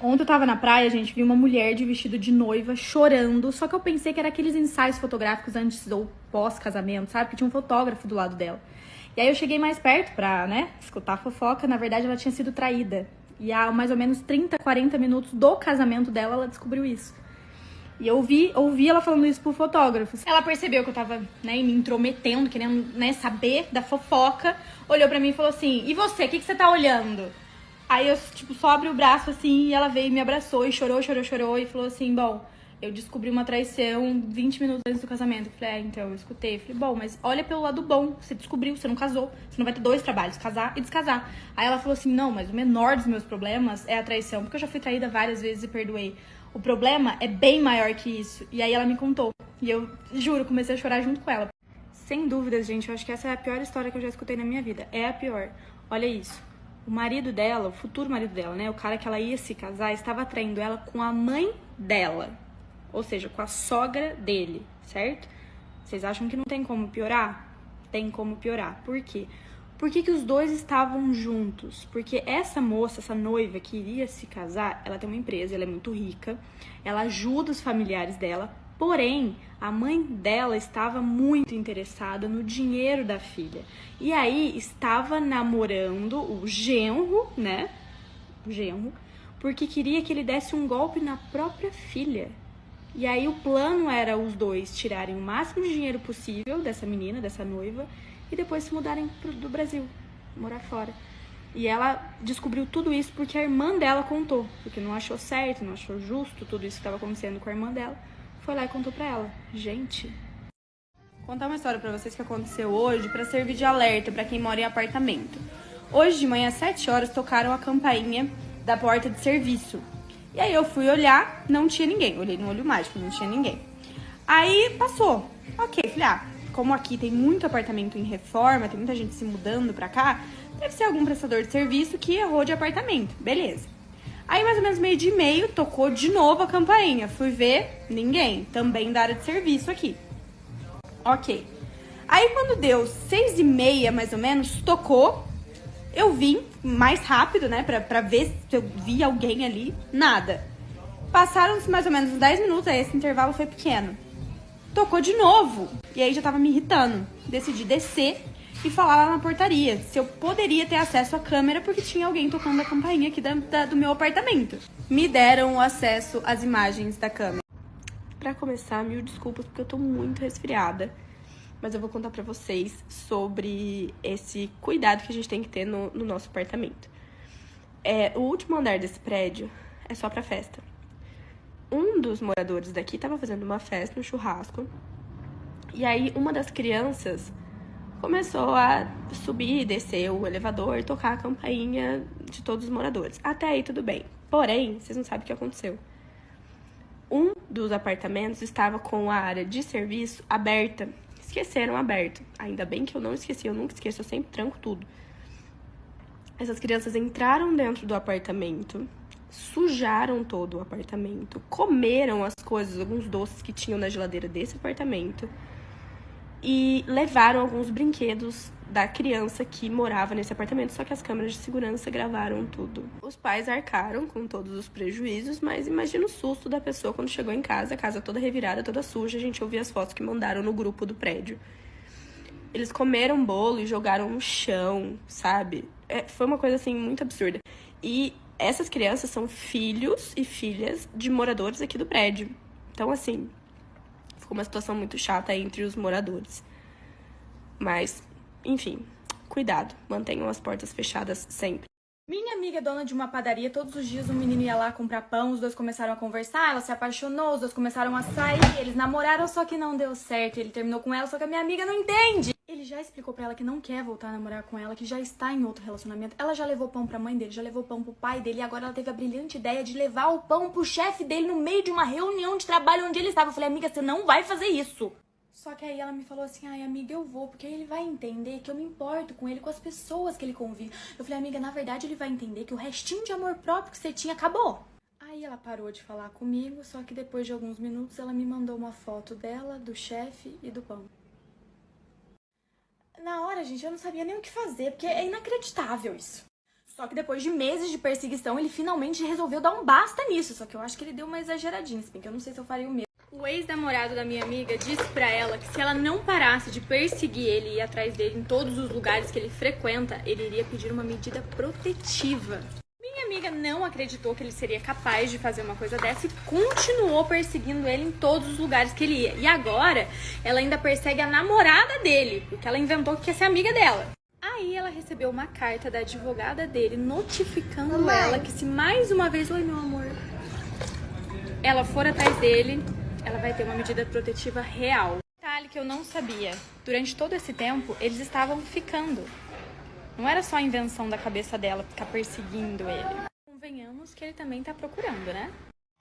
Ontem eu tava na praia, gente, vi uma mulher de vestido de noiva chorando, só que eu pensei que era aqueles ensaios fotográficos antes ou pós-casamento, sabe? Que tinha um fotógrafo do lado dela. E aí eu cheguei mais perto pra, né, escutar a fofoca. Na verdade, ela tinha sido traída. E há mais ou menos 30, 40 minutos do casamento dela, ela descobriu isso. E eu ouvi ela falando isso pro fotógrafo. Ela percebeu que eu tava, né, me intrometendo, querendo, né, saber da fofoca. Olhou pra mim e falou assim, e você, o que você tá olhando? Aí eu, tipo, só abri o braço assim e ela veio e me abraçou e chorou e falou assim, bom, eu descobri uma traição 20 minutos antes do casamento. Eu falei, então, eu escutei. Eu falei, bom, mas olha pelo lado bom, você descobriu, você não casou, você não vai ter dois trabalhos, casar e descasar. Aí ela falou assim, não, mas o menor dos meus problemas é a traição, porque eu já fui traída várias vezes e perdoei. O problema é bem maior que isso. E aí ela me contou. E eu, juro, comecei a chorar junto com ela. Sem dúvidas, gente, eu acho que essa é a pior história que eu já escutei na minha vida. É a pior. Olha isso. O marido dela, o futuro marido dela, né? O cara que ela ia se casar, estava traindo ela com a mãe dela. Ou seja, com a sogra dele, certo? Vocês acham que não tem como piorar? Tem como piorar. Por quê? Por que os dois estavam juntos? Porque essa moça, essa noiva que iria se casar, ela tem uma empresa, ela é muito rica, ela ajuda os familiares dela, porém, a mãe dela estava muito interessada no dinheiro da filha. E aí, estava namorando o genro, né? O genro, porque queria que ele desse um golpe na própria filha. E aí, o plano era os dois tirarem o máximo de dinheiro possível dessa menina, dessa noiva, e depois se mudarem do Brasil, morar fora. E ela descobriu tudo isso porque a irmã dela contou, porque não achou certo, não achou justo tudo isso que estava acontecendo com a irmã dela. Foi lá e contou pra ela. Gente, vou contar uma história pra vocês que aconteceu hoje pra servir de alerta pra quem mora em apartamento. Hoje de manhã, às 7 horas, tocaram a campainha da porta de serviço. E aí eu fui olhar, não tinha ninguém. Olhei no olho mágico, não tinha ninguém. Aí passou. Ok, falei, como aqui tem muito apartamento em reforma, tem muita gente se mudando pra cá, deve ser algum prestador de serviço que errou de apartamento. Beleza. Aí, mais ou menos 12h30, tocou de novo a campainha. Fui ver, ninguém. Também da área de serviço aqui. Ok. Aí, quando deu 6h30, mais ou menos, tocou. Eu vim mais rápido, né, pra ver se eu vi alguém ali. Nada. Passaram-se mais ou menos uns 10 minutos, aí esse intervalo foi pequeno. Tocou de novo. E aí já tava me irritando. Decidi descer e falar lá na portaria se eu poderia ter acesso à câmera porque tinha alguém tocando a campainha aqui do meu apartamento. Me deram o acesso às imagens da câmera. Pra começar, mil desculpas porque eu tô muito resfriada. Mas eu vou contar pra vocês sobre esse cuidado que a gente tem que ter no nosso apartamento. O último andar desse prédio é só pra festa. Um dos moradores daqui estava fazendo uma festa, um churrasco. E aí, uma das crianças começou a subir e descer o elevador e tocar a campainha de todos os moradores. Até aí, tudo bem. Porém, vocês não sabem o que aconteceu. Um dos apartamentos estava com a área de serviço aberta. Esqueceram aberto. Ainda bem que eu não esqueci, eu nunca esqueço, eu sempre tranco tudo. Essas crianças entraram dentro do apartamento, sujaram todo o apartamento, comeram as coisas, alguns doces que tinham na geladeira desse apartamento e levaram alguns brinquedos da criança que morava nesse apartamento, só que as câmeras de segurança gravaram tudo. Os pais arcaram com todos os prejuízos, mas imagina o susto da pessoa quando chegou em casa, a casa toda revirada, toda suja, a gente ouvia as fotos que mandaram no grupo do prédio. Eles comeram bolo e jogaram no chão, sabe? Foi uma coisa, assim, muito absurda. E essas crianças são filhos e filhas de moradores aqui do prédio. Então, assim, ficou uma situação muito chata entre os moradores. Mas, enfim, cuidado. Mantenham as portas fechadas sempre. Minha amiga é dona de uma padaria, todos os dias o menino ia lá comprar pão, os dois começaram a conversar, ela se apaixonou, os dois começaram a sair, eles namoraram, só que não deu certo, ele terminou com ela, só que a minha amiga não entende. Ele já explicou pra ela que não quer voltar a namorar com ela, que já está em outro relacionamento. Ela já levou pão pra mãe dele, já levou pão pro pai dele, e agora ela teve a brilhante ideia de levar o pão pro chefe dele no meio de uma reunião de trabalho onde ele estava. Eu falei, amiga, você não vai fazer isso. Só que aí ela me falou assim, ai amiga, eu vou, porque aí ele vai entender que eu me importo com ele, com as pessoas que ele convive. Eu falei, amiga, na verdade ele vai entender que o restinho de amor próprio que você tinha acabou. Aí ela parou de falar comigo, só que depois de alguns minutos ela me mandou uma foto dela, do chefe e do pão. Na hora, gente, eu não sabia nem o que fazer, porque é inacreditável isso. Só que depois de meses de perseguição, ele finalmente resolveu dar um basta nisso. Só que eu acho que ele deu uma exageradinha, assim, porque eu não sei se eu faria o mesmo. O ex-namorado da minha amiga disse pra ela que se ela não parasse de perseguir ele e ir atrás dele em todos os lugares que ele frequenta, ele iria pedir uma medida protetiva. Minha amiga não acreditou que ele seria capaz de fazer uma coisa dessa e continuou perseguindo ele em todos os lugares que ele ia. E agora, ela ainda persegue a namorada dele, porque ela inventou que ia ser amiga dela. Aí ela recebeu uma carta da advogada dele notificando ela que se mais uma vez... Oi, meu amor. Ela for atrás dele, ela vai ter uma medida protetiva real. Detalhe que eu não sabia. Durante todo esse tempo, eles estavam ficando. Não era só a invenção da cabeça dela ficar perseguindo ele. Convenhamos que ele também tá procurando, né?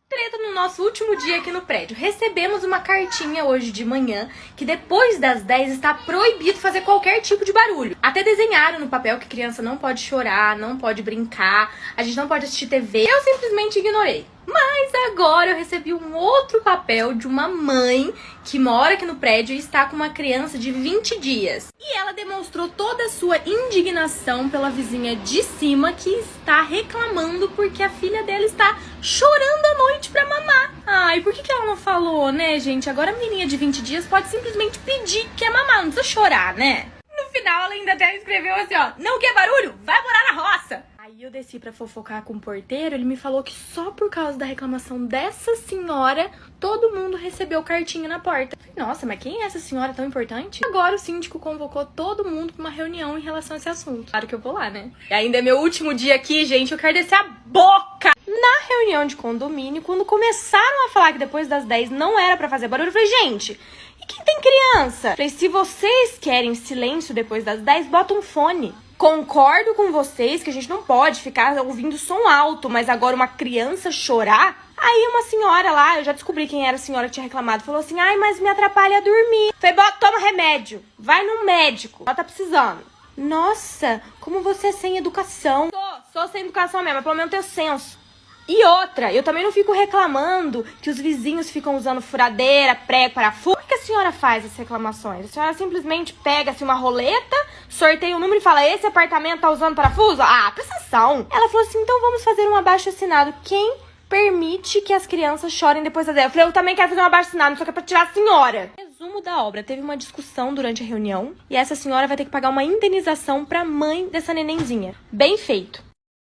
Treta no nosso último dia aqui no prédio. Recebemos uma cartinha hoje de manhã que depois das 10 está proibido fazer qualquer tipo de barulho. Até desenharam no papel que criança não pode chorar, não pode brincar, a gente não pode assistir TV. Eu simplesmente ignorei. Mas agora eu recebi um outro papel de uma mãe que mora aqui no prédio e está com uma criança de 20 dias. E ela demonstrou toda a sua indignação pela vizinha de cima que está reclamando porque a filha dela está chorando à noite pra mamar. Ai, por que ela não falou, né, gente? Agora a menininha de 20 dias pode simplesmente pedir que quer mamar, não precisa chorar, né? No final ela ainda até escreveu assim, ó: não quer barulho? Vai morar na roça! Aí eu desci pra fofocar com o porteiro, ele me falou que só por causa da reclamação dessa senhora, todo mundo recebeu cartinha na porta. Falei, nossa, mas quem é essa senhora tão importante? Agora o síndico convocou todo mundo pra uma reunião em relação a esse assunto. Claro que eu vou lá, né? E ainda é meu último dia aqui, gente, eu quero descer a boca! Na reunião de condomínio, quando começaram a falar que depois das 10 não era pra fazer barulho, eu falei, gente, e quem tem criança? Eu falei, se vocês querem silêncio depois das 10, bota um fone. Concordo com vocês que a gente não pode ficar ouvindo som alto, mas agora uma criança chorar? Aí uma senhora lá, eu já descobri quem era a senhora que tinha reclamado, falou assim, ai, mas me atrapalha a dormir. Falei, bota, toma remédio, vai no médico, ela tá precisando. Nossa, como você é sem educação. Sou sem educação mesmo, mas pelo menos tenho senso. E outra, eu também não fico reclamando que os vizinhos ficam usando furadeira, prego, parafuso. Como é que a senhora faz as reclamações? A senhora simplesmente pega assim, uma roleta, sorteia o número e fala, esse apartamento tá usando parafuso? Ah, prestação. Ela falou assim, então vamos fazer um abaixo-assinado. Quem permite que as crianças chorem depois da 10? Eu falei, eu também quero fazer um abaixo-assinado, só que é pra tirar a senhora. Resumo da obra, teve uma discussão durante a reunião e essa senhora vai ter que pagar uma indenização pra mãe dessa nenenzinha. Bem feito.